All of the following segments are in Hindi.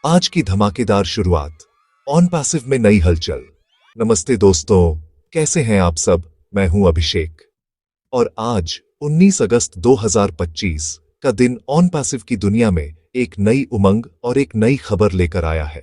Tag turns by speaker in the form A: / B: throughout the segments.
A: आज की धमाकेदार शुरुआत, ऑन पैसिव में नई हलचल। नमस्ते दोस्तों, कैसे हैं आप सब? मैं हूं अभिषेक और आज 19 अगस्त 2025 का दिन ऑन पैसिव की दुनिया में एक नई उमंग और एक नई खबर लेकर आया है।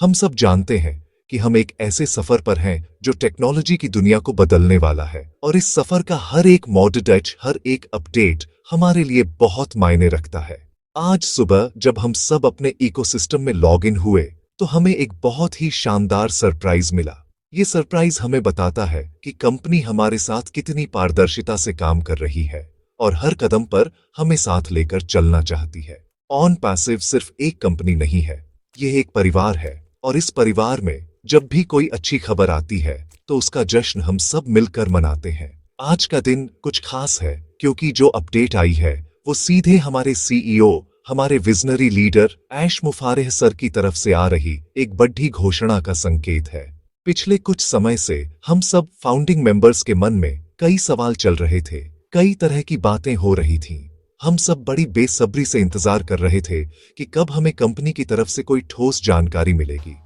A: हम सब जानते हैं कि हम एक ऐसे सफर पर हैं जो टेक्नोलॉजी की दुनिया को बदलने वाला है और इस सफर का हर एक मॉडर्न टच, हर एक अपडेट हमारे लिए बहुत मायने रखता है। आज सुबह जब हम सब अपने इकोसिस्टम में लॉग इन हुए तो हमें एक बहुत ही शानदार सरप्राइज मिला। ये सरप्राइज हमें बताता है कि कंपनी हमारे साथ कितनी पारदर्शिता से काम कर रही है और हर कदम पर हमें साथ लेकर चलना चाहती है। ऑन पैसिव सिर्फ एक कंपनी नहीं है, यह एक परिवार है और इस परिवार में जब भी कोई अच्छी खबर आती है तो उसका जश्न हम सब मिलकर मनाते हैं। आज का दिन कुछ खास है क्योंकि जो अपडेट आई है वो सीधे हमारे सीईओ, हमारे विजनरी लीडर ऐश मुफारेह सर की तरफ से आ रही एक बड़ी घोषणा का संकेत है। पिछले कुछ समय से हम सब फाउंडिंग मेंबर्स के मन में कई सवाल चल रहे थे, कई तरह की बातें हो रही थीं। हम सब बड़ी बेसब्री से इंतजार कर रहे थे कि कब हमें कंपनी की तरफ से कोई ठोस जानकारी मिलेगी,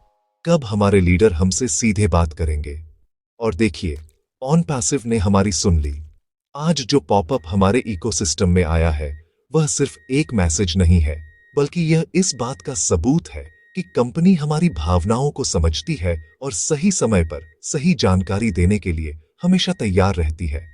A: कब हमारे लीडर हमसे सीधे बात करेंगे। और देखिए, ऑन पैसिव ने हमारी सुन ली। आज जो पॉपअप हमारे इकोसिस्टम में आया है वह सिर्फ एक मैसेज नहीं है, बल्कि यह इस बात का सबूत है कि कंपनी हमारी भावनाओं को समझती है और सही समय पर सही जानकारी देने के लिए हमेशा तैयार रहती है।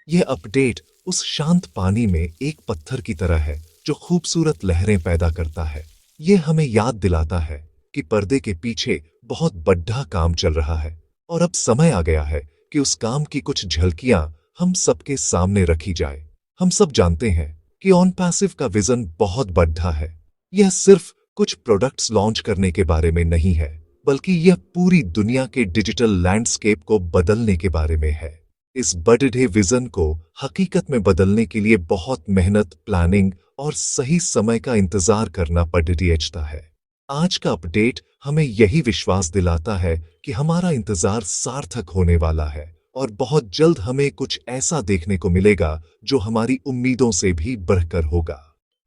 A: यह अपडेट उस शांत पानी में एक पत्थर की तरह है जो खूबसूरत लहरें पैदा करता है। यह हमें याद दिलाता है कि पर्दे के पीछे बहुत बड़ा काम चल रहा है और अब समय आ गया है कि उस काम की कुछ झलकियां हम सबके सामने रखी जाए। हम सब जानते हैं कि ऑन पैसिव का विजन बहुत बड़ा है। यह सिर्फ कुछ प्रोडक्ट्स लॉन्च करने के बारे में नहीं है, बल्कि यह पूरी दुनिया के डिजिटल लैंडस्केप को बदलने के बारे में है। इस बड़े विजन को हकीकत में बदलने के लिए बहुत मेहनत, प्लानिंग और सही समय का इंतजार करना पड़ता है। आज का अपडेट हमें यही विश्वास दिलाता है कि हमारा इंतजार सार्थक होने वाला है और बहुत जल्द हमें कुछ ऐसा देखने को मिलेगा जो हमारी उम्मीदों से भी बढ़कर होगा।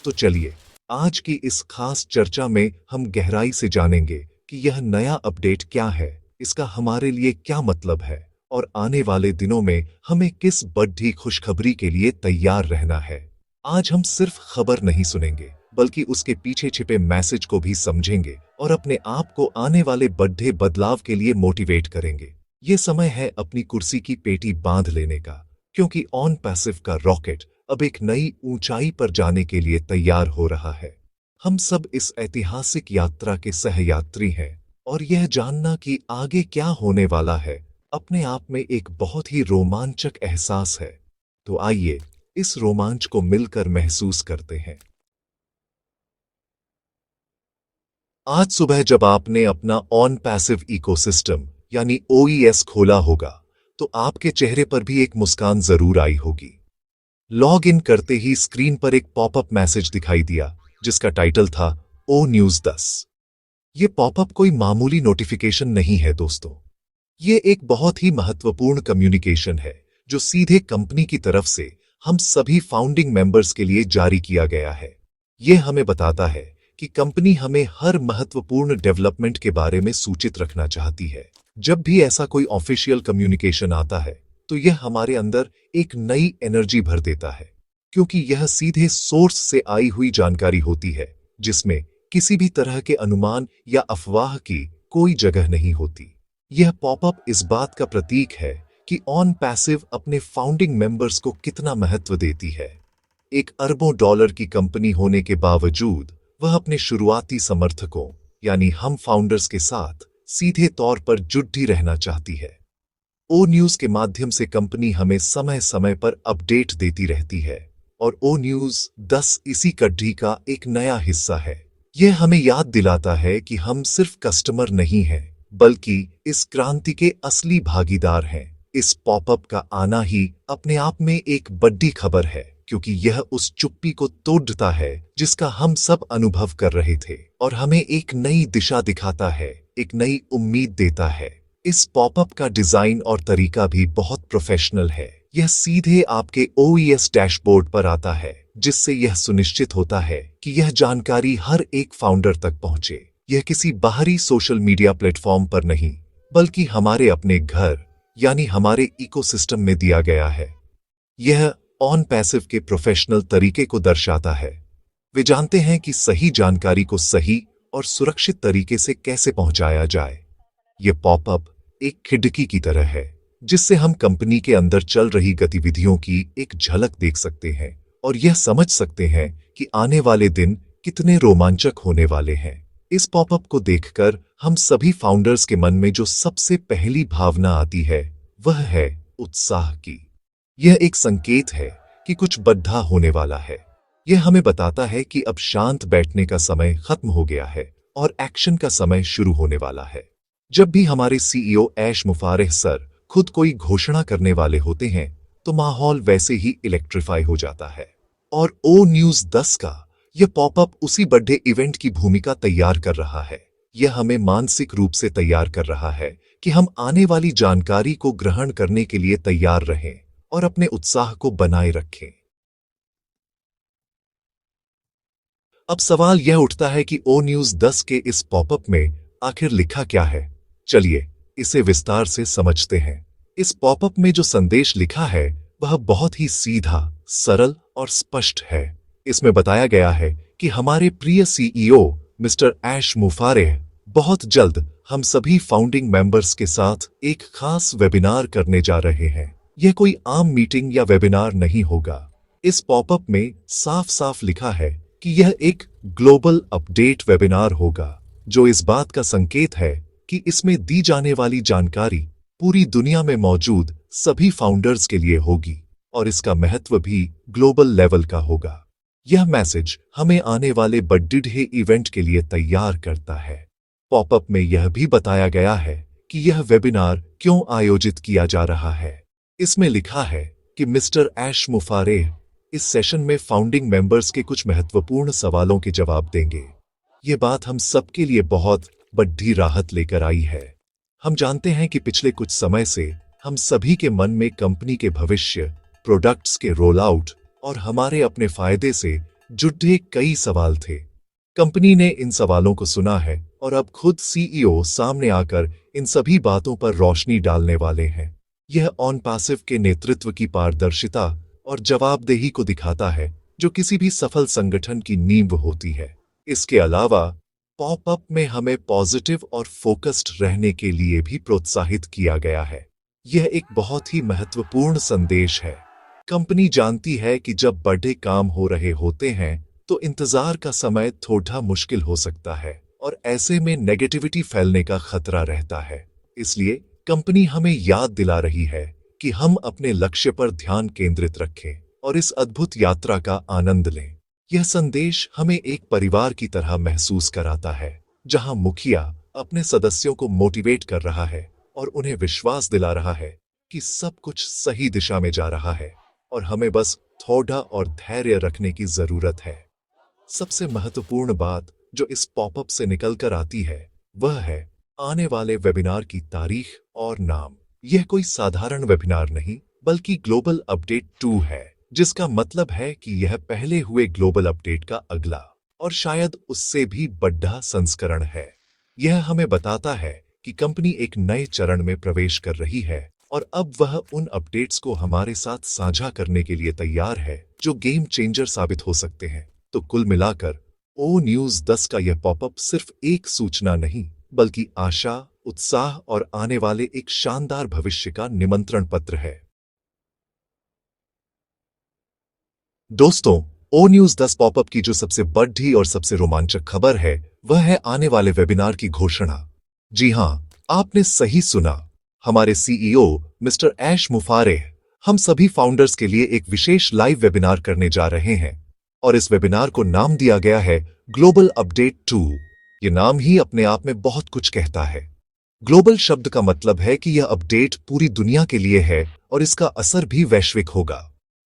A: तो चलिए, आज की इस खास चर्चा में हम गहराई से जानेंगे कि यह नया अपडेट क्या है, इसका हमारे लिए क्या मतलब है और आने वाले दिनों में हमें किस बड़ी खुशखबरी के लिए तैयार रहना है। आज हम सिर्फ खबर नहीं सुनेंगे, बल्कि उसके पीछे छिपे मैसेज को भी समझेंगे और अपने आप को आने वाले बड़े बदलाव के लिए मोटिवेट करेंगे। ये समय है अपनी कुर्सी की पेटी बांध लेने का, क्योंकि ऑन पैसिव का रॉकेट अब एक नई ऊंचाई पर जाने के लिए तैयार हो रहा है। हम सब इस ऐतिहासिक यात्रा के सहयात्री हैं और यह जानना कि आगे क्या होने वाला है अपने आप में एक बहुत ही रोमांचक एहसास है। तो आइए इस रोमांच को मिलकर महसूस करते हैं। आज सुबह जब आपने अपना ऑन पैसिव इकोसिस्टम यानी ओईएस खोला होगा तो आपके चेहरे पर भी एक मुस्कान जरूर आई होगी। लॉग इन करते ही स्क्रीन पर एक पॉपअप मैसेज दिखाई दिया जिसका टाइटल था ओ न्यूज 10। ये पॉपअप कोई मामूली नोटिफिकेशन नहीं है दोस्तों, ये एक बहुत ही महत्वपूर्ण कम्युनिकेशन है जो सीधे कंपनी की तरफ से हम सभी फाउंडिंग मेंबर्स के लिए जारी किया गया है। यह हमें बताता है कि कंपनी हमें हर महत्वपूर्ण डेवलपमेंट के बारे में सूचित रखना चाहती है। जब भी ऐसा कोई ऑफिशियल कम्युनिकेशन आता है तो यह हमारे अंदर एक नई एनर्जी भर देता है, क्योंकि यह सीधे सोर्स से आई हुई जानकारी होती है जिसमें किसी भी तरह के अनुमान या अफवाह की कोई जगह नहीं होती। यह पॉपअप इस बात का प्रतीक है कि ऑन पैसिव अपने फाउंडिंग मेंबर्स को कितना महत्व देती है। एक अरबों डॉलर की कंपनी होने के बावजूद वह अपने शुरुआती समर्थकों यानी हम फाउंडर्स के साथ सीधे तौर पर जुड़ी रहना चाहती है। ओ न्यूज के माध्यम से कंपनी हमें समय समय पर अपडेट देती रहती है और ओ न्यूज 10 इसी कड़ी का एक नया हिस्सा है। यह हमें याद दिलाता है कि हम सिर्फ कस्टमर नहीं हैं, बल्कि इस क्रांति के असली भागीदार हैं। इस पॉपअप का आना ही अपने आप में एक बड़ी खबर है, क्योंकि यह उस चुप्पी को तोड़ता है जिसका हम सब अनुभव कर रहे थे और हमें एक नई दिशा दिखाता है, एक नई उम्मीद देता है। इस पॉपअप का डिजाइन और तरीका भी बहुत प्रोफेशनल है। यह सीधे आपके ओईएस डैशबोर्ड पर आता है, जिससे यह सुनिश्चित होता है कि यह जानकारी हर एक फाउंडर तक पहुंचे। यह किसी बाहरी सोशल मीडिया प्लेटफॉर्म पर नहीं, बल्कि हमारे अपने घर यानी हमारे इकोसिस्टम में दिया गया है। यह ऑन पैसिव के प्रोफेशनल तरीके को दर्शाता है। वे जानते हैं कि सही जानकारी को सही और सुरक्षित तरीके से कैसे पहुंचाया जाए। यह पॉपअप एक खिड़की की तरह है, जिससे हम कंपनी के अंदर चल रही गतिविधियों की एक झलक देख सकते हैं और यह समझ सकते हैं कि आने वाले दिन कितने रोमांचक होने वाले हैं। इस पॉपअप को देखकर हम सभी फाउंडर्स के मन में जो सबसे पहली भावना आती है वह है उत्साह की। यह एक संकेत है कि कुछ बड़ा होने वाला है। यह हमें बताता है कि अब शांत बैठने का समय खत्म हो गया है और एक्शन का समय शुरू होने वाला है। जब भी हमारे सीईओ ऐश मुफारेह सर खुद कोई घोषणा करने वाले होते हैं तो माहौल वैसे ही इलेक्ट्रीफाई हो जाता है। और ओ न्यूज़ 10 का यह पॉपअप उसी बड़े इवेंट की भूमिका तैयार कर रहा है। यह हमें मानसिक रूप से तैयार कर रहा है कि हम आने वाली जानकारी को ग्रहण करने के लिए तैयार रहें और अपने उत्साह को बनाए रखें। अब सवाल यह उठता है कि ओ न्यूज़ 10 के इस पॉपअप में आखिर लिखा क्या है। चलिए इसे विस्तार से समझते हैं। इस पॉपअप में जो संदेश लिखा है वह बहुत ही सीधा, सरल और स्पष्ट है। इसमें बताया गया है कि हमारे प्रिय सीईओ मिस्टर ऐश मुफारेह बहुत जल्द हम सभी फाउंडिंग मेंबर्स के साथ एक खास वेबिनार करने जा रहे हैं। यह कोई आम मीटिंग या वेबिनार नहीं होगा। इस पॉपअप में साफ साफ लिखा है कि यह एक ग्लोबल अपडेट वेबिनार होगा, जो इस बात का संकेत है कि इसमें दी जाने वाली जानकारी पूरी दुनिया में मौजूद सभी फाउंडर्स के लिए होगी और इसका महत्व भी ग्लोबल लेवल का होगा। यह मैसेज हमें आने वाले बड़े इवेंट के लिए तैयार करता है। पॉपअप में यह भी बताया गया है कि यह वेबिनार क्यों आयोजित किया जा रहा है। इसमें लिखा है कि मिस्टर ऐश मुफारेह इस सेशन में फाउंडिंग मेंबर्स के कुछ महत्वपूर्ण सवालों के जवाब देंगे। ये बात हम सबके लिए बहुत बड़ी राहत लेकर आई है। हम जानते हैं कि पिछले कुछ समय से हम सभी के मन में कंपनी के भविष्य, प्रोडक्ट्स के रोल आउट और हमारे अपने फायदे से जुड़े कई सवाल थे। कंपनी ने इन सवालों को सुना है और अब खुद सीईओ सामने आकर इन सभी बातों पर रोशनी डालने वाले हैं। यह ऑन पैसिव के नेतृत्व की पारदर्शिता और जवाबदेही को दिखाता है, जो किसी भी सफल संगठन की नींव होती है। इसके अलावा पॉपअप में हमें पॉजिटिव और फोकस्ड रहने के लिए भी प्रोत्साहित किया गया है। यह एक बहुत ही महत्वपूर्ण संदेश है। कंपनी जानती है कि जब बड़े काम हो रहे होते हैं तो इंतजार का समय थोड़ा मुश्किल हो सकता है और ऐसे में नेगेटिविटी फैलने का खतरा रहता है। इसलिए कंपनी हमें याद दिला रही है कि हम अपने लक्ष्य पर ध्यान केंद्रित रखें और इस अद्भुत यात्रा का आनंद लें। यह संदेश हमें एक परिवार की तरह महसूस कराता है, जहां मुखिया अपने सदस्यों को मोटिवेट कर रहा है और उन्हें विश्वास दिला रहा है कि सब कुछ सही दिशा में जा रहा है और हमें बस थोड़ा और धैर्य रखने की जरूरत है। सबसे महत्वपूर्ण बात जो इस पॉपअप से निकलकर आती है वह है आने वाले वेबिनार की तारीख और नाम। यह कोई साधारण वेबिनार नहीं, बल्कि ग्लोबल अपडेट 2 है, जिसका मतलब है कि यह पहले हुए ग्लोबल अपडेट का अगला और शायद उससे भी बड़ा संस्करण है। यह हमें बताता है कि कंपनी एक नए चरण में प्रवेश कर रही है और अब वह उन अपडेट्स को हमारे साथ साझा करने के लिए तैयार है जो गेम चेंजर साबित हो सकते हैं। तो कुल मिलाकर ओ न्यूज़ 10 का यह पॉपअप सिर्फ एक सूचना नहीं, बल्कि आशा, उत्साह और आने वाले एक शानदार भविष्य का निमंत्रण पत्र है। दोस्तों, ओ न्यूज़ 10 पॉपअप की जो सबसे बड़ी और सबसे रोमांचक खबर है वह है आने वाले वेबिनार की घोषणा। जी हां, आपने सही सुना। हमारे सीईओ मिस्टर ऐश मुफारेह हम सभी फाउंडर्स के लिए एक विशेष लाइव वेबिनार करने जा रहे हैं और इस वेबिनार को नाम दिया गया है ग्लोबल अपडेट 2। ये नाम ही अपने आप में बहुत कुछ कहता है। ग्लोबल शब्द का मतलब है कि यह अपडेट पूरी दुनिया के लिए है और इसका असर भी वैश्विक होगा।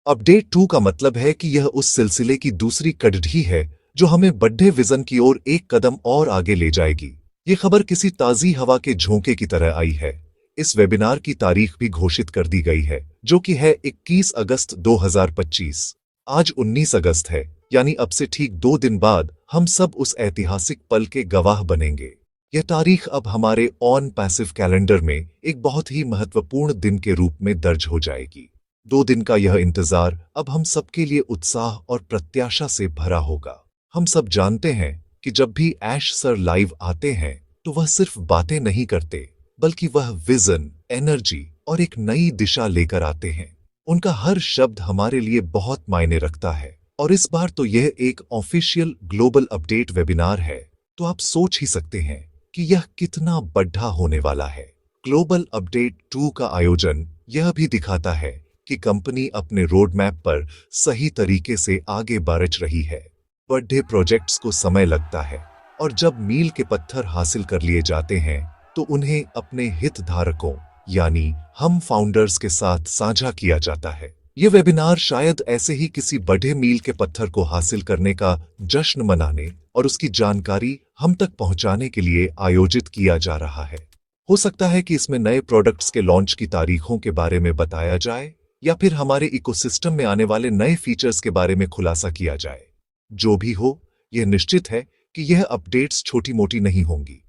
A: अपडेट 2 का मतलब है कि यह उस सिलसिले की दूसरी कड़ी है जो हमें बड़े विजन की ओर एक कदम और आगे ले जाएगी। ये खबर किसी ताजी हवा के झोंके की तरह आई है। इस वेबिनार की तारीख भी घोषित कर दी गई है, जो कि है 21 अगस्त 2025। आज 19 अगस्त है यानी अब से ठीक 2 दिन बाद हम सब उस ऐतिहासिक पल के गवाह बनेंगे। यह तारीख अब हमारे ऑन पैसिव कैलेंडर में एक बहुत ही महत्वपूर्ण दिन के रूप में दर्ज हो जाएगी। 2 दिन का यह इंतजार अब हम सबके लिए उत्साह और प्रत्याशा से भरा होगा। हम सब जानते हैं कि जब भी ऐश सर लाइव आते हैं तो वह सिर्फ बातें नहीं करते, बल्कि वह विजन, एनर्जी और एक नई दिशा लेकर आते हैं। उनका हर शब्द हमारे लिए बहुत मायने रखता है, और इस बार तो यह एक ऑफिशियल ग्लोबल अपडेट वेबिनार है, तो आप सोच ही सकते हैं कि यह कितना बड़ा होने वाला है। ग्लोबल अपडेट 2 का आयोजन यह भी दिखाता है कि कंपनी अपने रोड मैप पर सही तरीके से आगे बढ़ रही है। बड़े प्रोजेक्ट्स को समय लगता है, और जब मील के पत्थर हासिल कर लिए जाते हैं तो उन्हें अपने हितधारकों यानी हम फाउंडर्स के साथ साझा किया जाता है। यह वेबिनार शायद ऐसे ही किसी बड़े मील के पत्थर को हासिल करने का जश्न मनाने और उसकी जानकारी हम तक पहुंचाने के लिए आयोजित किया जा रहा है। हो सकता है कि इसमें नए प्रोडक्ट्स के लॉन्च की तारीखों के बारे में बताया जाए, या फिर हमारे इकोसिस्टम में आने वाले नए फीचर्स के बारे में खुलासा किया जाए। जो भी हो, यह निश्चित है कि यह अपडेट्स छोटी मोटी नहीं होंगी।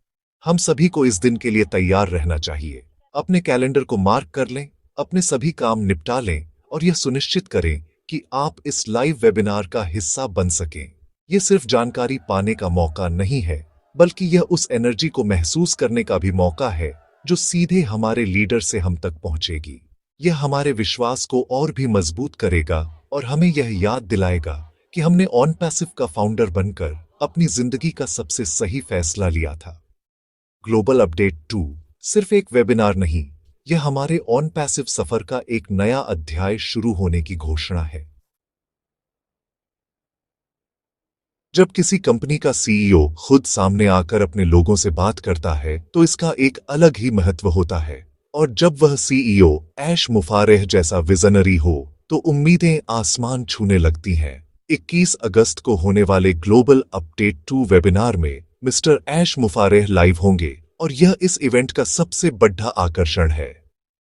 A: हम सभी को इस दिन के लिए तैयार रहना चाहिए। अपने कैलेंडर को मार्क कर लें, अपने सभी काम निपटा लें और यह सुनिश्चित करें कि आप इस लाइव वेबिनार का हिस्सा बन सकें। यह सिर्फ जानकारी पाने का मौका नहीं है, बल्कि यह उस एनर्जी को महसूस करने का भी मौका है जो सीधे हमारे लीडर से हम तक पहुंचेगी। यह हमारे विश्वास को और भी मजबूत करेगा और हमें यह याद दिलाएगा कि हमने ऑन पैसिव का फाउंडर बनकर अपनी जिंदगी का सबसे सही फैसला लिया था। ग्लोबल अपडेट 2 सिर्फ एक वेबिनार नहीं, यह हमारे ऑन पैसिव सफर का एक नया अध्याय शुरू होने की घोषणा है। जब किसी कंपनी का सीईओ खुद सामने आकर अपने लोगों से बात करता है तो इसका एक अलग ही महत्व होता है, और जब वह सीईओ ऐश मुफारेह जैसा विजनरी हो तो उम्मीदें आसमान छूने लगती हैं। 21 अगस्त को होने वाले ग्लोबल अपडेट 2 वेबिनार में मिस्टर ऐश मुफारेह लाइव होंगे, और यह इस इवेंट का सबसे बड़ा आकर्षण है।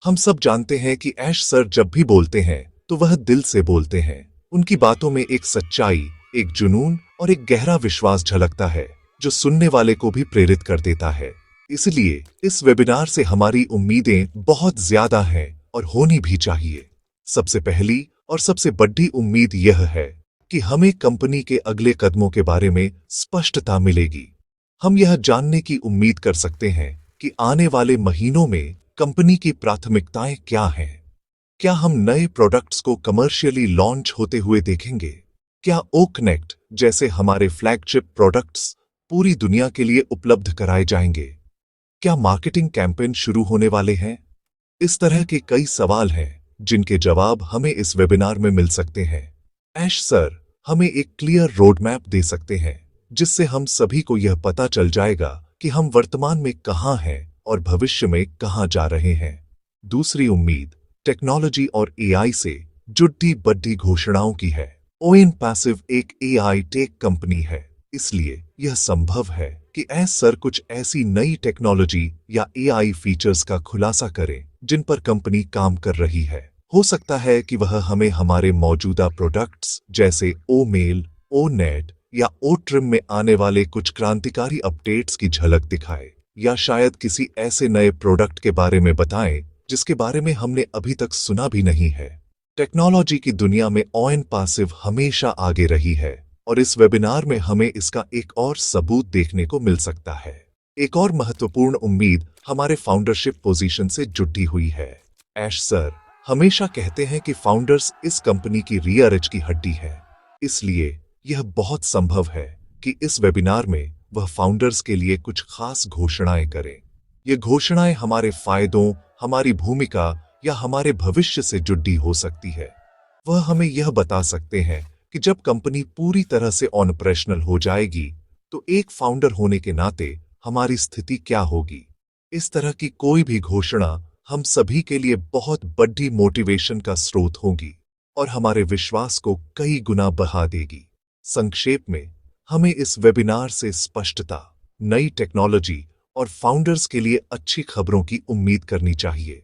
A: हम सब जानते हैं कि ऐश सर जब भी बोलते हैं तो वह दिल से बोलते हैं। उनकी बातों में एक सच्चाई, एक जुनून और एक गहरा विश्वास झलकता है जो सुनने वाले को भी प्रेरित कर देता है। इसलिए इस वेबिनार से हमारी उम्मीदें बहुत ज्यादा हैं और होनी भी चाहिए। सबसे पहली और सबसे बड़ी उम्मीद यह है कि हमें कंपनी के अगले कदमों के बारे में स्पष्टता मिलेगी। हम यह जानने की उम्मीद कर सकते हैं कि आने वाले महीनों में कंपनी की प्राथमिकताएं क्या हैं। क्या हम नए प्रोडक्ट्स को कमर्शियली लॉन्च होते हुए देखेंगे? क्या ओ कनेक्ट जैसे हमारे फ्लैगशिप प्रोडक्ट्स पूरी दुनिया के लिए उपलब्ध कराए जाएंगे? क्या मार्केटिंग कैंपेन शुरू होने वाले हैं? इस तरह के कई सवाल हैं जिनके जवाब हमें इस वेबिनार में मिल सकते हैं। ऐश सर हमें एक क्लियर रोड मैप दे सकते हैं, जिससे हम सभी को यह पता चल जाएगा कि हम वर्तमान में कहां हैं और भविष्य में कहां जा रहे हैं। दूसरी उम्मीद टेक्नोलॉजी और एआई से जुड़ी बड़ी घोषणाओं की है। ओन पैसिव एक एआई टेक कंपनी है, इसलिए यह संभव है कि ऐश सर कुछ ऐसी नई टेक्नोलॉजी या एआई फीचर्स का खुलासा करें जिन पर कंपनी काम कर रही है। हो सकता है कि वह हमें हमारे मौजूदा प्रोडक्ट्स जैसे ओ मेल, ओ नेट या ओ ट्रिम में आने वाले कुछ क्रांतिकारी अपडेट्स की झलक दिखाए, या शायद किसी ऐसे नए प्रोडक्ट के बारे में बताएं जिसके बारे में हमने अभी तक सुना भी नहीं है। टेक्नोलॉजी की दुनिया में ऑन पैसिव हमेशा आगे रही है, और इस वेबिनार में हमें इसका एक और सबूत देखने को मिल सकता है। एक और महत्वपूर्ण उम्मीद हमारे फाउंडरशिप पोजीशन से जुड़ी हुई है। ऐश सर हमेशा कहते हैं कि फाउंडर्स इस कंपनी की रियर एज की हड्डी है, इसलिए यह बहुत संभव है कि इस वेबिनार में वह फाउंडर्स के लिए कुछ खास घोषणाएं करें। ये घोषणाएं हमारे फायदों, हमारी भूमिका या हमारे भविष्य से जुड़ी हो सकती है। वह हमें यह बता सकते हैं कि जब कंपनी पूरी तरह से ऑपरेशनल हो जाएगी तो एक फाउंडर होने के नाते हमारी स्थिति क्या होगी। इस तरह की कोई भी घोषणा हम सभी के लिए बहुत बड़ी मोटिवेशन का स्रोत होगी और हमारे विश्वास को कई गुना बढ़ा देगी। संक्षेप में, हमें इस वेबिनार से स्पष्टता, नई टेक्नोलॉजी और फाउंडर्स के लिए अच्छी खबरों की उम्मीद करनी चाहिए।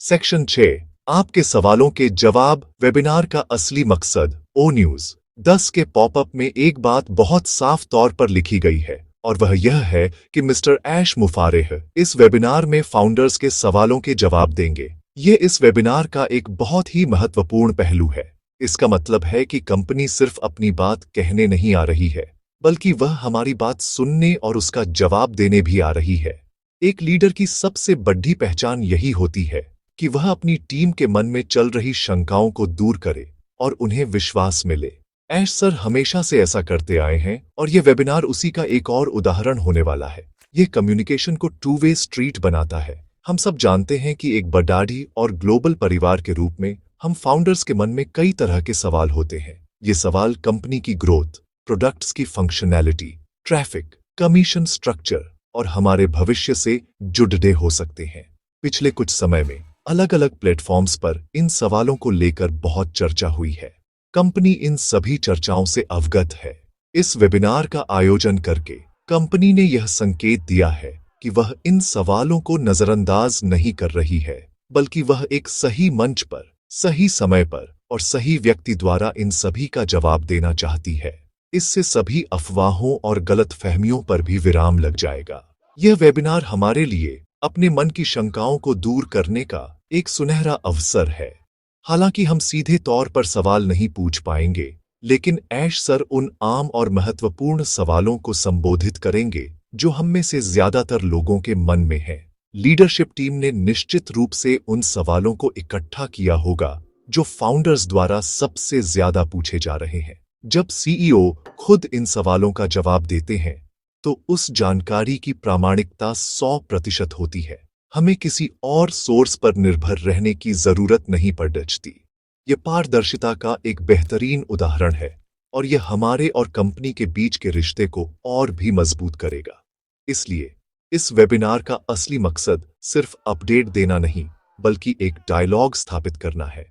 A: सेक्शन 6 आपके सवालों के जवाब। वेबिनार का असली मकसद। ओ न्यूज 10 के पॉपअप में एक बात बहुत साफ तौर पर लिखी गई है, और वह यह है कि मिस्टर ऐश मुफारेह इस वेबिनार में फाउंडर्स के सवालों के जवाब देंगे। ये इस वेबिनार का एक बहुत ही महत्वपूर्ण पहलू है। इसका मतलब है कि कंपनी सिर्फ अपनी बात कहने नहीं आ रही है, बल्कि वह हमारी बात सुनने और उसका जवाब देने भी आ रही है। एक लीडर की सबसे बड़ी पहचान यही होती है कि वह अपनी टीम के मन में चल रही शंकाओं को दूर करे और उन्हें विश्वास मिले। ऐश सर हमेशा से ऐसा करते आए हैं, और यह वेबिनार उसी का एक और उदाहरण होने वाला है। यह कम्युनिकेशन को टू वे स्ट्रीट बनाता है। हम सब जानते हैं कि एक बड़ाड़ी और ग्लोबल परिवार के रूप में हम फाउंडर्स के मन में कई तरह के सवाल होते हैं। ये सवाल कंपनी की ग्रोथ, प्रोडक्ट्स की फंक्शनैलिटी, ट्रैफिक, कमीशन स्ट्रक्चर और हमारे भविष्य से जुड़े हो सकते हैं। पिछले कुछ समय में अलग अलग प्लेटफॉर्म्स पर इन सवालों को लेकर बहुत चर्चा हुई है। कंपनी इन सभी चर्चाओं से अवगत है। इस वेबिनार का आयोजन करके कंपनी ने यह संकेत दिया है कि वह इन सवालों को नजरअंदाज नहीं कर रही है, बल्कि वह एक सही मंच पर, सही समय पर और सही व्यक्ति द्वारा इन सभी का जवाब देना चाहती है। इससे सभी अफवाहों और गलतफहमियों पर भी विराम लग जाएगा। यह वेबिनार हमारे लिए अपने मन की शंकाओं को दूर करने का एक सुनहरा अवसर है। हालांकि हम सीधे तौर पर सवाल नहीं पूछ पाएंगे, लेकिन ऐश सर उन आम और महत्वपूर्ण सवालों को संबोधित करेंगे जो हम में से ज्यादातर लोगों के मन में हैं। लीडरशिप टीम ने निश्चित रूप से उन सवालों को इकट्ठा किया होगा जो फाउंडर्स द्वारा सबसे ज्यादा पूछे जा रहे हैं। जब सीईओ खुद इन सवालों का जवाब देते हैं, तो उस जानकारी की प्रामाणिकता 100% होती है। हमें किसी और सोर्स पर निर्भर रहने की जरूरत नहीं पड़ती। यह पारदर्शिता का एक बेहतरीन उदाहरण है, और यह हमारे और कंपनी के बीच के रिश्ते को और भी मजबूत करेगा। इसलिए इस वेबिनार का असली मकसद सिर्फ अपडेट देना नहीं, बल्कि एक डायलॉग स्थापित करना है।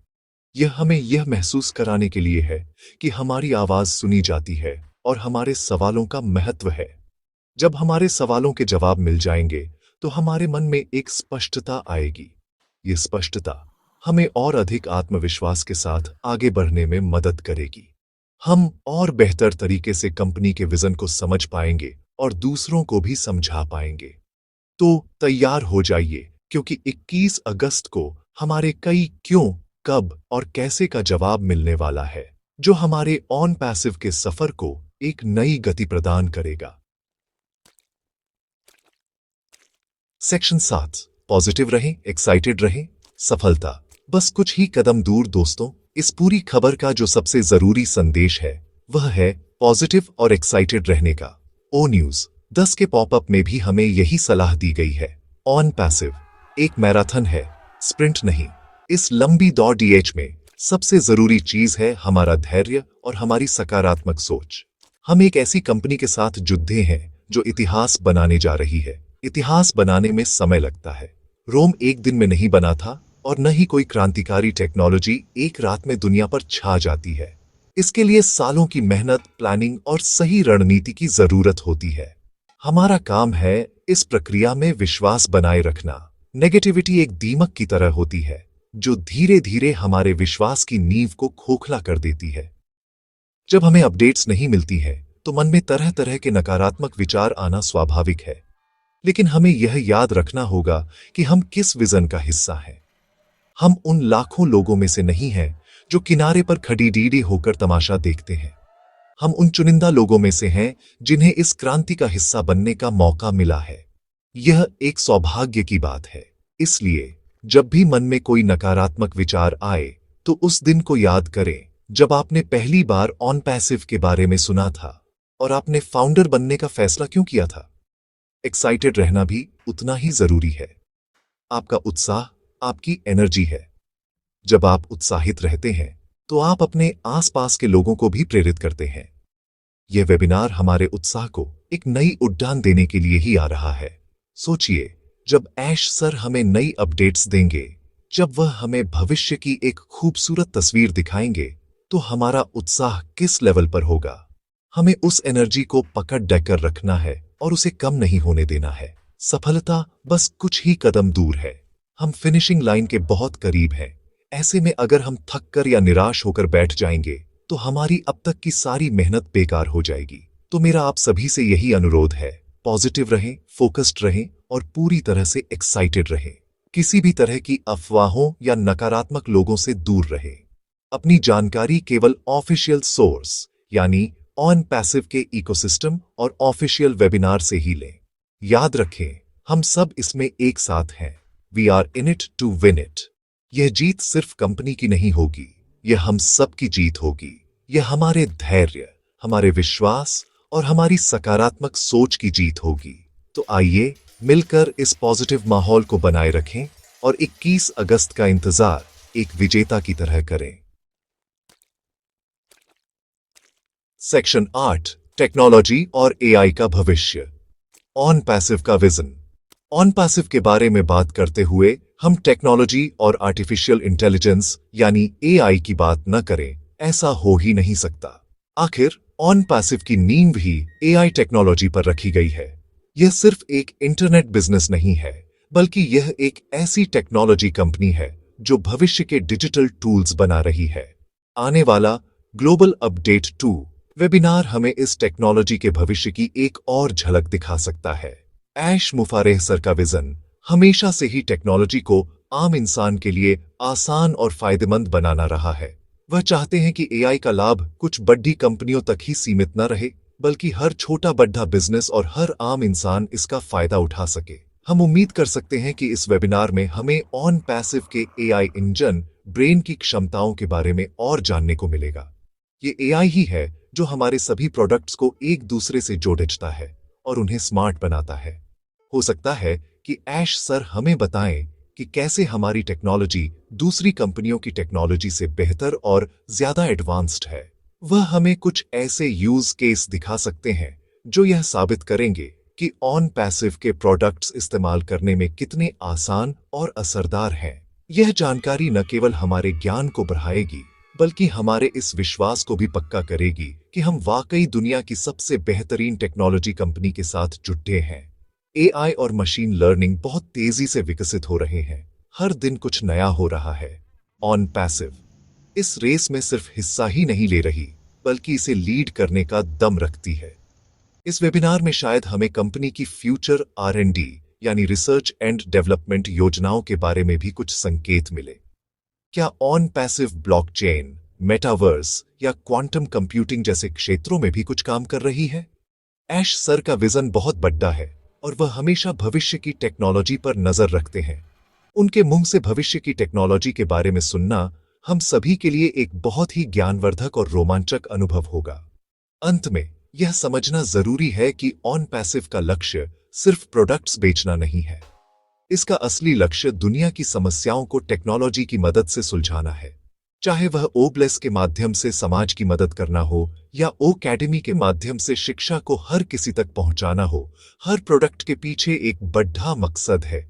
A: यह हमें यह महसूस कराने के लिए है कि हमारी आवाज सुनी जाती है और हमारे सवालों का महत्व है। जब हमारे सवालों के जवाब मिल जाएंगे, तो हमारे मन में एक स्पष्टता आएगी। ये स्पष्टता हमें और अधिक आत्मविश्वास के साथ आगे बढ़ने में मदद करेगी। हम और बेहतर तरीके से कंपनी के विजन को समझ पाएंगे और दूसरों को भी समझा पाएंगे। तो तैयार हो जाइए, क्योंकि 21 अगस्त को हमारे कई क्यों, कब और कैसे का जवाब मिलने वाला है, जो हमारे ऑन पैसिव के सफर को एक नई गति प्रदान करेगा। सेक्शन 7। पॉजिटिव रहें, एक्साइटेड रहें, सफलता बस कुछ ही कदम दूर। दोस्तों, इस पूरी खबर का जो सबसे जरूरी संदेश है, वह है पॉजिटिव और एक्साइटेड रहने का। ओ न्यूज 10 के पॉपअप में भी हमें यही सलाह दी गई है। ऑन पैसिव एक मैराथन है, स्प्रिंट नहीं। इस लंबी दौड़ डीएच में सबसे जरूरी चीज है हमारा धैर्य और हमारी सकारात्मक सोच। हम एक ऐसी कंपनी के साथ जुड़े हैं जो इतिहास बनाने जा रही है। इतिहास बनाने में समय लगता है। रोम एक दिन में नहीं बना था, और न ही कोई क्रांतिकारी टेक्नोलॉजी एक रात में दुनिया पर छा जाती है। इसके लिए सालों की मेहनत, प्लानिंग और सही रणनीति की जरूरत होती है। हमारा काम है इस प्रक्रिया में विश्वास बनाए रखना। नेगेटिविटी एक दीमक की तरह होती है, जो धीरे धीरे हमारे विश्वास की नींव को खोखला कर देती है। जब हमें अपडेट्स नहीं मिलती है, तो मन में तरह तरह के नकारात्मक विचार आना स्वाभाविक है। लेकिन हमें यह याद रखना होगा कि हम किस विजन का हिस्सा हैं। हम उन लाखों लोगों में से नहीं हैं जो किनारे पर खड़ी डीडी होकर तमाशा देखते हैं। हम उन चुनिंदा लोगों में से हैं जिन्हें इस क्रांति का हिस्सा बनने का मौका मिला है। यह एक सौभाग्य की बात है। इसलिए जब भी मन में कोई नकारात्मक विचार आए, तो उस दिन को याद करें जब आपने पहली बार ऑन पैसिव के बारे में सुना था और आपने फाउंडर बनने का फैसला क्यों किया था। एक्साइटेड रहना भी उतना ही जरूरी है। आपका उत्साह आपकी एनर्जी है। जब आप उत्साहित रहते हैं, तो आप अपने आसपास के लोगों को भी प्रेरित करते हैं। यह वेबिनार हमारे उत्साह को एक नई उड़ान देने के लिए ही आ रहा है। सोचिए, जब ऐश सर हमें नई अपडेट्स देंगे, जब वह हमें भविष्य की एक खूबसूरत तस्वीर दिखाएंगे, तो हमारा उत्साह किस लेवल पर होगा। हमें उस एनर्जी को पकड़ कर रखना है और उसे कम नहीं होने देना है। सफलता बस कुछ ही कदम दूर है। हम फिनिशिंग लाइन के बहुत करीब हैं। ऐसे में अगर हम थक कर या निराश होकर बैठ जाएंगे तो हमारी अब तक की सारी मेहनत बेकार हो जाएगी। तो मेरा आप सभी से यही अनुरोध है, पॉजिटिव रहें, फोकस्ड रहें और पूरी तरह से एक्साइटेड रहें। किसी भी तरह की अफवाहों या नकारात्मक लोगों से दूर रहें। अपनी जानकारी केवल ऑफिशियल सोर्स यानी ऑन पैसिव के इकोसिस्टम और ऑफिशियल वेबिनार से ही लें। याद रखें, हम सब इसमें एक साथ हैं। We are in it to win it. यह जीत सिर्फ कंपनी की नहीं होगी, यह हम सब की जीत होगी। यह हमारे धैर्य, हमारे विश्वास और हमारी सकारात्मक सोच की जीत होगी। तो आइए मिलकर इस पॉजिटिव माहौल को बनाए रखें और 21 अगस्त का इंतजार एक विजेता की तरह करें। सेक्शन 8, टेक्नोलॉजी और एआई का भविष्य। ऑन पैसिव का विजन। ऑन पैसिव के बारे में बात करते हुए हम टेक्नोलॉजी और आर्टिफिशियल इंटेलिजेंस यानी एआई की बात न करें, ऐसा हो ही नहीं सकता। आखिर ऑन पैसिव की नींव ही एआई टेक्नोलॉजी पर रखी गई है। यह सिर्फ एक इंटरनेट बिजनेस नहीं है, बल्कि यह एक ऐसी टेक्नोलॉजी कंपनी है जो भविष्य के डिजिटल टूल्स बना रही है। आने वाला ग्लोबल अपडेट 2 वेबिनार हमें इस टेक्नोलॉजी के भविष्य की एक और झलक दिखा सकता है। ऐश मुफारेह सर का विजन हमेशा से ही टेक्नोलॉजी को आम इंसान के लिए आसान और फायदेमंद बनाना रहा है। वह चाहते हैं कि एआई का लाभ कुछ बड़ी कंपनियों तक ही सीमित न रहे, बल्कि हर छोटा बड़ा बिजनेस और हर आम इंसान इसका फायदा उठा सके। हम उम्मीद कर सकते हैं कि इस वेबिनार में हमें ऑन पैसिव के एआई इंजन ब्रेन की क्षमताओं के बारे में और जानने को मिलेगा। ये एआई ही है जो हमारे सभी प्रोडक्ट्स को एक दूसरे से जोड़ता है और उन्हें स्मार्ट बनाता है। हो सकता है कि ऐश सर हमें बताएं कि कैसे हमारी टेक्नोलॉजी दूसरी कंपनियों की टेक्नोलॉजी से बेहतर और ज्यादा एडवांस्ड है। वह हमें कुछ ऐसे यूज केस दिखा सकते हैं जो यह साबित करेंगे कि ऑन पैसिव के प्रोडक्ट्स इस्तेमाल करने में कितने आसान और असरदार हैं। यह जानकारी न केवल हमारे ज्ञान को बढ़ाएगी, बल्कि हमारे इस विश्वास को भी पक्का करेगी कि हम वाकई दुनिया की सबसे बेहतरीन टेक्नोलॉजी कंपनी के साथ जुटे हैं। एआई और मशीन लर्निंग बहुत तेजी से विकसित हो रहे हैं। हर दिन कुछ नया हो रहा है। ऑन पैसिव इस रेस में सिर्फ हिस्सा ही नहीं ले रही, बल्कि इसे लीड करने का दम रखती है। इस वेबिनार में शायद हमें कंपनी की फ्यूचर R&D यानी रिसर्च एंड डेवलपमेंट योजनाओं के बारे में भी कुछ संकेत मिले। क्या ऑन पैसिव ब्लॉकचेन, मेटावर्स या क्वांटम कंप्यूटिंग जैसे क्षेत्रों में भी कुछ काम कर रही है? ऐश सर का विजन बहुत बड़ा है और वह हमेशा भविष्य की टेक्नोलॉजी पर नजर रखते हैं। उनके मुंह से भविष्य की टेक्नोलॉजी के बारे में सुनना हम सभी के लिए एक बहुत ही ज्ञानवर्धक और रोमांचक अनुभव होगा। अंत में यह समझना जरूरी है कि ऑन पैसिव का लक्ष्य सिर्फ प्रोडक्ट्स बेचना नहीं है। इसका असली लक्ष्य दुनिया की समस्याओं को टेक्नोलॉजी की मदद से सुलझाना है। चाहे वह ओब्लेस के माध्यम से समाज की मदद करना हो या ओकेडमी के माध्यम से शिक्षा को हर किसी तक पहुंचाना हो, हर प्रोडक्ट के पीछे एक बड़ा मकसद है।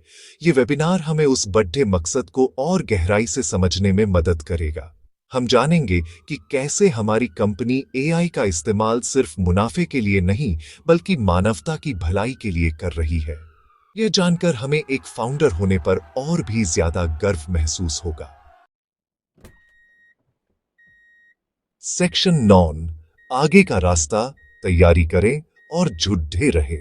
A: ये वेबिनार हमें उस बड़े मकसद को और गहराई से समझने में मदद करेगा। हम जानेंगे कि कैसे हमारी कंपनी एआई का इस्तेमाल सिर्फ मुनाफे के लिए नहीं, बल्कि मानवता की भलाई के लिए कर रही है। यह जानकर हमें एक फाउंडर होने पर और भी ज्यादा गर्व महसूस होगा। सेक्शन 9, आगे का रास्ता, तैयारी करें और जुटे रहे।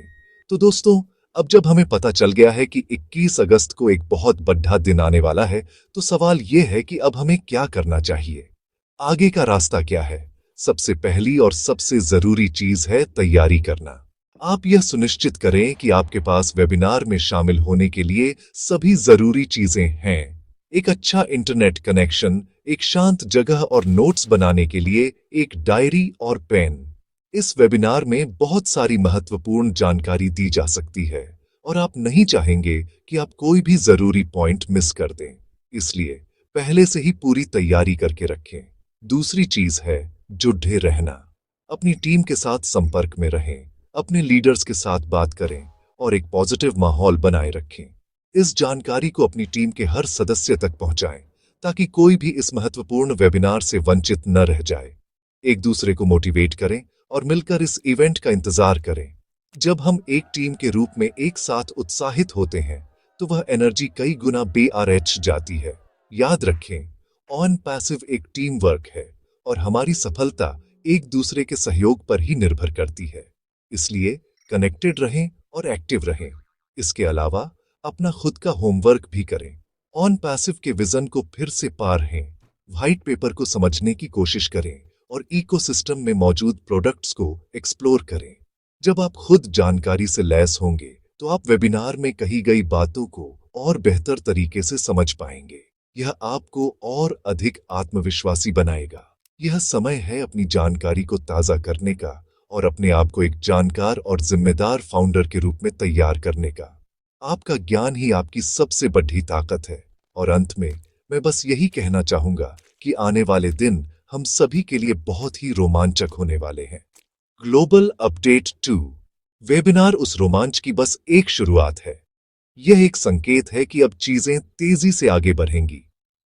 A: तो दोस्तों, अब जब हमें पता चल गया है कि 21 अगस्त को एक बहुत बड़ा दिन आने वाला है, तो सवाल यह है कि अब हमें क्या करना चाहिए। आगे का रास्ता क्या है? सबसे पहली और सबसे जरूरी चीज है तैयारी करना। आप यह सुनिश्चित करें कि आपके पास वेबिनार में शामिल होने के लिए सभी जरूरी चीजें हैं। एक अच्छा इंटरनेट कनेक्शन, एक शांत जगह और नोट्स बनाने के लिए एक डायरी और पेन। इस वेबिनार में बहुत सारी महत्वपूर्ण जानकारी दी जा सकती है और आप नहीं चाहेंगे कि आप कोई भी जरूरी पॉइंट मिस कर दें। इसलिए पहले से ही पूरी तैयारी करके रखें। दूसरी चीज है जुटे रहना। अपनी टीम के साथ संपर्क में रहें, अपने लीडर्स के साथ बात करें और एक पॉजिटिव माहौल बनाए रखें। इस जानकारी को अपनी टीम के हर सदस्य तक पहुंचाएं ताकि कोई भी इस महत्वपूर्ण वेबिनार से वंचित न रह जाए। एक दूसरे को मोटिवेट करें और मिलकर इस इवेंट का इंतजार करें। जब हम एक टीम के रूप में एक साथ उत्साहित होते हैं तो वह एनर्जी कई गुना बढ़ जाती है। याद रखें, ऑन पैसिव एक टीम वर्क है और हमारी सफलता एक दूसरे के सहयोग पर ही निर्भर करती है। इसलिए कनेक्टेड रहें और एक्टिव रहें। इसके अलावा अपना खुद का होमवर्क भी करें। ऑन पैसिव के विजन को फिर से पढ़ें, व्हाइट पेपर को समझने की कोशिश करें और इकोसिस्टम में मौजूद प्रोडक्ट्स को एक्सप्लोर करें। जब आप खुद जानकारी से लैस होंगे तो आप वेबिनार में कही गई बातों को और बेहतर तरीके से समझ पाएंगे। यह आपको और अधिक आत्मविश्वासी बनाएगा। यह समय है अपनी जानकारी को ताज़ा करने का और अपने आप को एक जानकार और जिम्मेदार फाउंडर के रूप में तैयार करने का। आपका ज्ञान ही आपकी सबसे बड़ी ताकत है। और अंत में मैं बस यही कहना चाहूंगा कि आने वाले दिन हम सभी के लिए बहुत ही रोमांचक होने वाले हैं। ग्लोबल अपडेट 2 वेबिनार उस रोमांच की बस एक शुरुआत है। यह एक संकेत है कि अब चीजें तेजी से आगे बढ़ेंगी।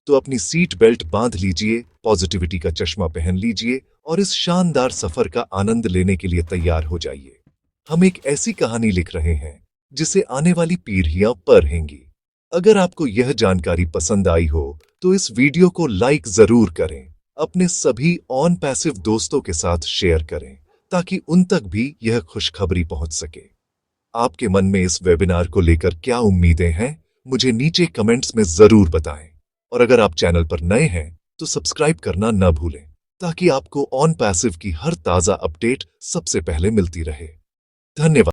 A: तो अपनी सीट बेल्ट बांध लीजिए, पॉजिटिविटी का चश्मा पहन लीजिए और इस शानदार सफर का आनंद लेने के लिए तैयार हो जाइए। हम एक ऐसी कहानी लिख रहे हैं जिसे आने वाली पीढ़ियां पढ़ेंगी। अगर आपको यह जानकारी पसंद आई हो तो इस वीडियो को लाइक जरूर करें, अपने सभी ऑन पैसिव दोस्तों के साथ शेयर करें ताकि उन तक भी यह खुशखबरी पहुंच सके। आपके मन में इस वेबिनार को लेकर क्या उम्मीदें हैं, मुझे नीचे कमेंट्स में जरूर बताएं। और अगर आप चैनल पर नए हैं तो सब्सक्राइब करना न भूलें ताकि आपको ऑन पैसिव की हर ताजा अपडेट सबसे पहले मिलती रहे। धन्यवाद।